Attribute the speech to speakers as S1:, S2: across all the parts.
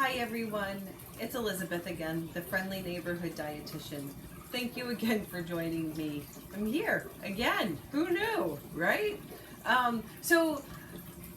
S1: Hi everyone, it's Elizabeth again, the friendly neighborhood dietitian. Thank you again for joining me. I'm here again. Who knew, right? So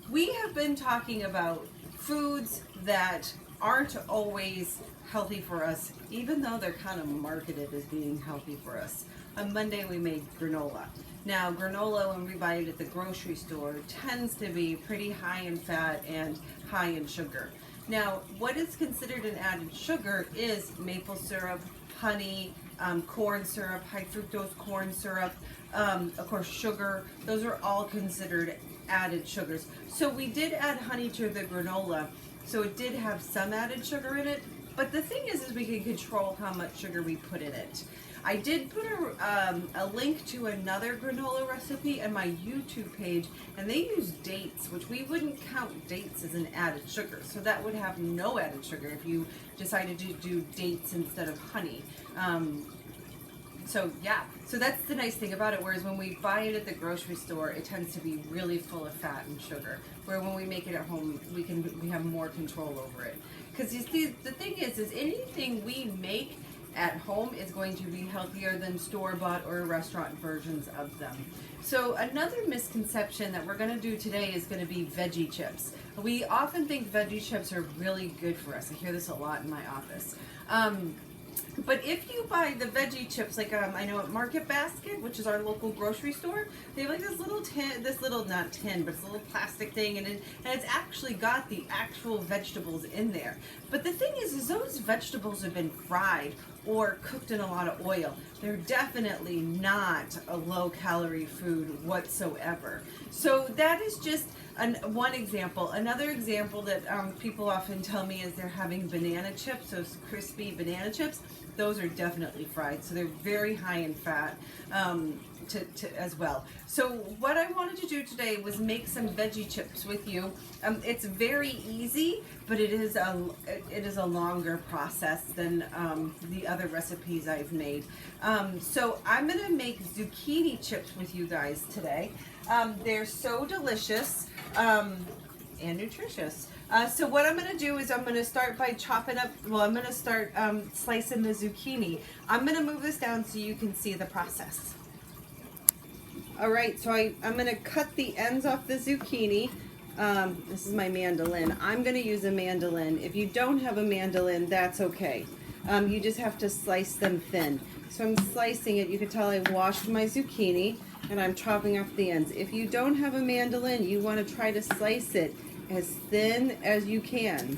S1: we have been talking about foods that aren't always healthy for us, even though they're kind of marketed as being healthy for us. On Monday we made granola. Now granola, when we buy it at the grocery store, tends to be pretty high in fat and high in sugar. Now, what is considered an added sugar is maple syrup, honey, corn syrup, high fructose corn syrup, of course sugar. Those are all considered added sugars. So we did add honey to the granola, so it did have some added sugar in it. But the thing is we can control how much sugar we put in it. I did put a link to another granola recipe on my YouTube page, and they use dates, which we wouldn't count dates as an added sugar. So that would have no added sugar if you decided to do dates instead of honey. So that's the nice thing about it. Whereas when we buy it at the grocery store, it tends to be really full of fat and sugar. Where when we make it at home, we have more control over it. Because you see, the thing is anything we make at home is going to be healthier than store-bought or restaurant versions of them. So another misconception that we're going to do today is going to be veggie chips. We often think veggie chips are really good for us. I hear this a lot in my office. But if you buy the veggie chips, like I know at Market Basket, which is our local grocery store, they have like this little tin, not tin, but it's a little plastic thing, and it's actually got the actual vegetables in there. But the thing is those vegetables have been fried or cooked in a lot of oil. They're definitely not a low-calorie food whatsoever. So that is just one example. Another example that people often tell me is they're having banana chips, those crispy banana chips. Those are definitely fried, so they're very high in fat as well. So what I wanted to do today was make some veggie chips with you. It's very easy, but it is a longer process than the other recipes I've made. So I'm gonna make zucchini chips with you guys today. They're so delicious and nutritious. So what I'm going to do is I'm going to start by chopping up, I'm going to start slicing the zucchini. I'm going to move this down so you can see the process. Alright, so I'm going to cut the ends off the zucchini. This is my mandolin. I'm going to use a mandolin. If you don't have a mandolin, that's okay. You just have to slice them thin. So I'm slicing it. You can tell I washed my zucchini and I'm chopping off the ends. If you don't have a mandolin, you want to try to slice it as thin as you can.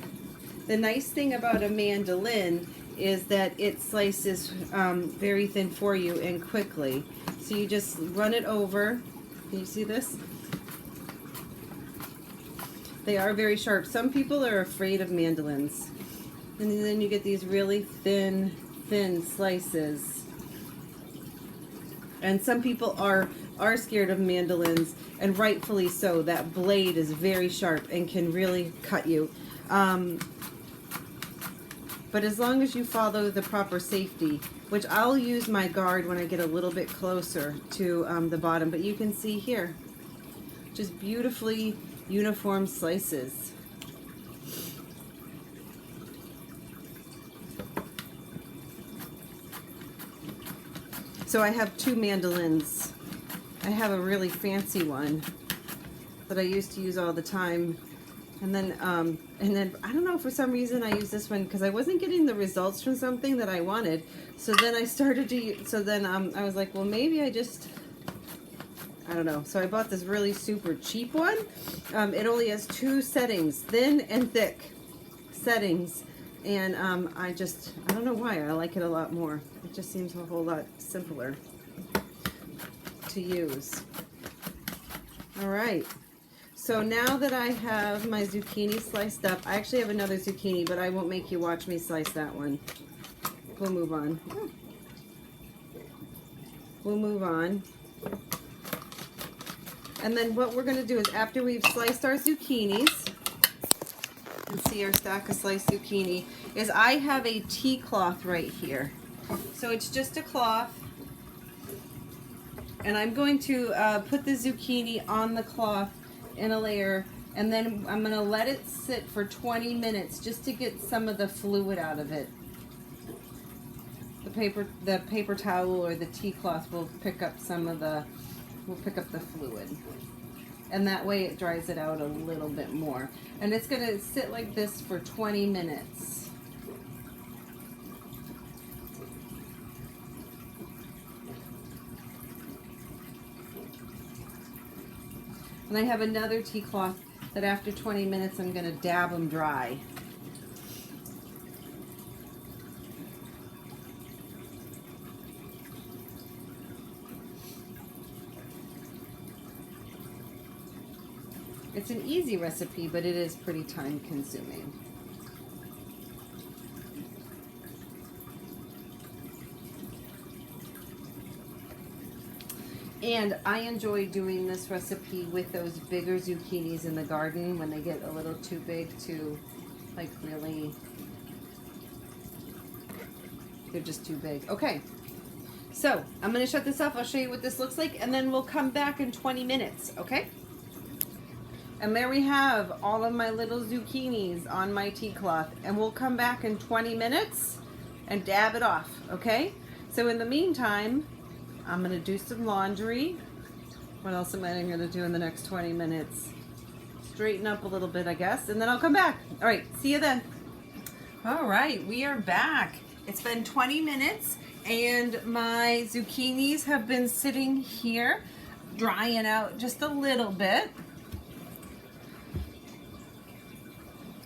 S1: The nice thing about a mandolin is that it slices very thin for you and quickly. So you just run it over. Can you see this? They are very sharp. Some people are afraid of mandolins. And then you get these really thin slices. And some people are scared of mandolins, and rightfully so. That blade is very sharp and can really cut you. But as long as you follow the proper safety, which I'll use my guard when I get a little bit closer to the bottom, but you can see here, just beautifully uniform slices. So I have two mandolins. I have a really fancy one that I used to use all the time, and then I don't know, for some reason I use this one because I wasn't getting the results from something that I wanted. So then I started to I was like, well, maybe I don't know. So I bought this really super cheap one. It only has two settings, thin and thick settings, and I don't know why I like it a lot more. It just seems a whole lot simpler to use. All right, so now that I have my zucchini sliced up, I actually have another zucchini, but I won't make you watch me slice that one. We'll move on. And then what we're going to do is, after we've sliced our zucchinis, and see our stack of sliced zucchini, is I have a tea cloth right here. So it's just a cloth, and I'm going to put the zucchini on the cloth in a layer And then I'm gonna let it sit for 20 minutes just to get some of the fluid out of it. The paper towel or the tea cloth will pick up the fluid. And that way it dries it out a little bit more. And it's gonna sit like this for 20 minutes. And I have another tea cloth that after 20 minutes I'm gonna dab them dry. It's an easy recipe, but it is pretty time consuming. And I enjoy doing this recipe with those bigger zucchinis in the garden when they get a little too big to, like, really, they're just too big. Okay, so I'm gonna shut this off. I'll show you what this looks like, and then we'll come back in 20 minutes, okay? And there we have all of my little zucchinis on my tea cloth, and we'll come back in 20 minutes and dab it off, okay? So in the meantime, I'm gonna do some laundry. What else am I gonna do in the next 20 minutes? Straighten up a little bit, I guess, and then I'll come back. All right, see you then. All right, we are back. It's been 20 minutes, and my zucchinis have been sitting here, drying out just a little bit.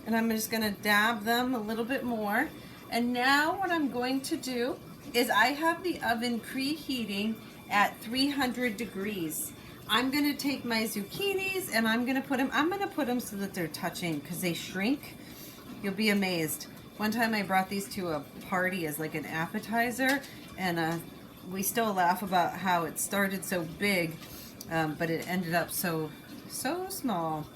S1: And I'm just gonna dab them a little bit more. And now what I'm going to do is I have the oven preheating at 300 degrees. I'm gonna take my zucchinis and I'm gonna put them so that they're touching because they shrink. You'll be amazed. One time I brought these to a party as like an appetizer, and we still laugh about how it started so big, but it ended up so small.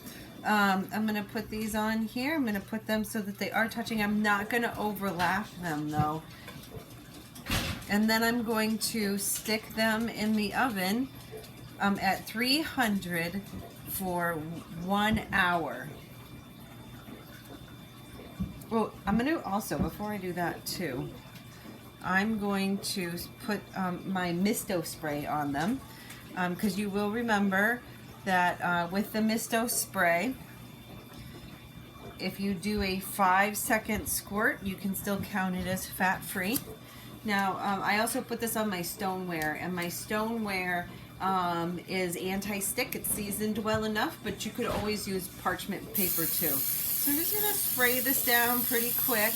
S1: I'm gonna put these on here. I'm gonna put them so that they are touching. I'm not gonna overlap them though. And then I'm going to stick them in the oven at 300 for 1 hour. Well, I'm going to also, before I do that too, I'm going to put my misto spray on them, because you will remember that with the misto spray, if you do a 5-second squirt, you can still count it as fat-free. Now, I also put this on my stoneware, and my stoneware is anti-stick. It's seasoned well enough, but you could always use parchment paper too. So I'm just going to spray this down pretty quick.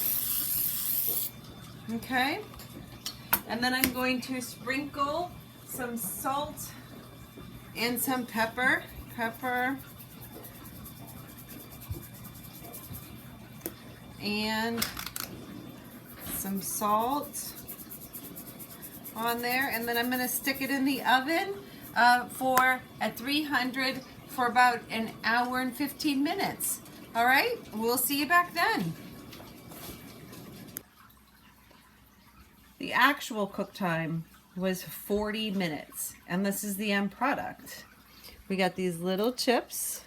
S1: Okay? And then I'm going to sprinkle some salt and some pepper. And some salt on there, and then I'm going to stick it in the oven at 300 for about an hour and 15 minutes. All right, we'll see you back then. The actual cook time was 40 minutes, and this is the end product. We got these little chips.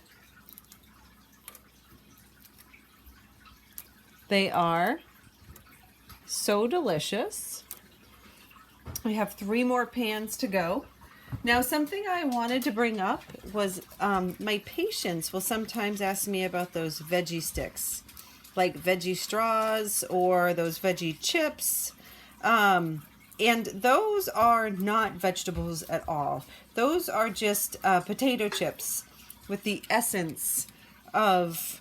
S1: They are so delicious. We have 3 more pans to go. Now, something I wanted to bring up was my patients will sometimes ask me about those veggie sticks, like veggie straws or those veggie chips. And those are not vegetables at all. Those are just potato chips with the essence of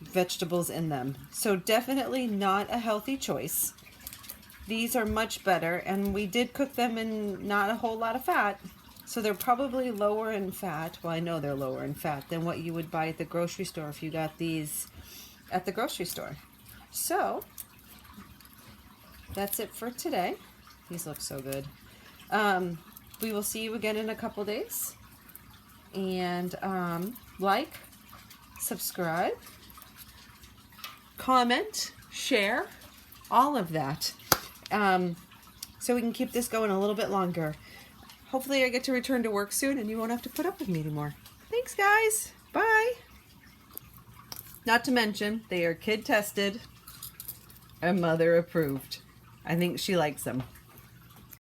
S1: vegetables in them. So definitely not a healthy choice. These are much better, and we did cook them in not a whole lot of fat, so they're probably lower in fat. Well, I know they're lower in fat than what you would buy at the grocery store if you got these at the grocery store. So that's it for today. These look so good. We will see you again in a couple days, and like, subscribe, comment, share, all of that, so we can keep this going a little bit longer. Hopefully I get to return to work soon and you won't have to put up with me anymore. Thanks, guys. Bye. Not to mention, they are kid tested and mother approved. I think she likes them.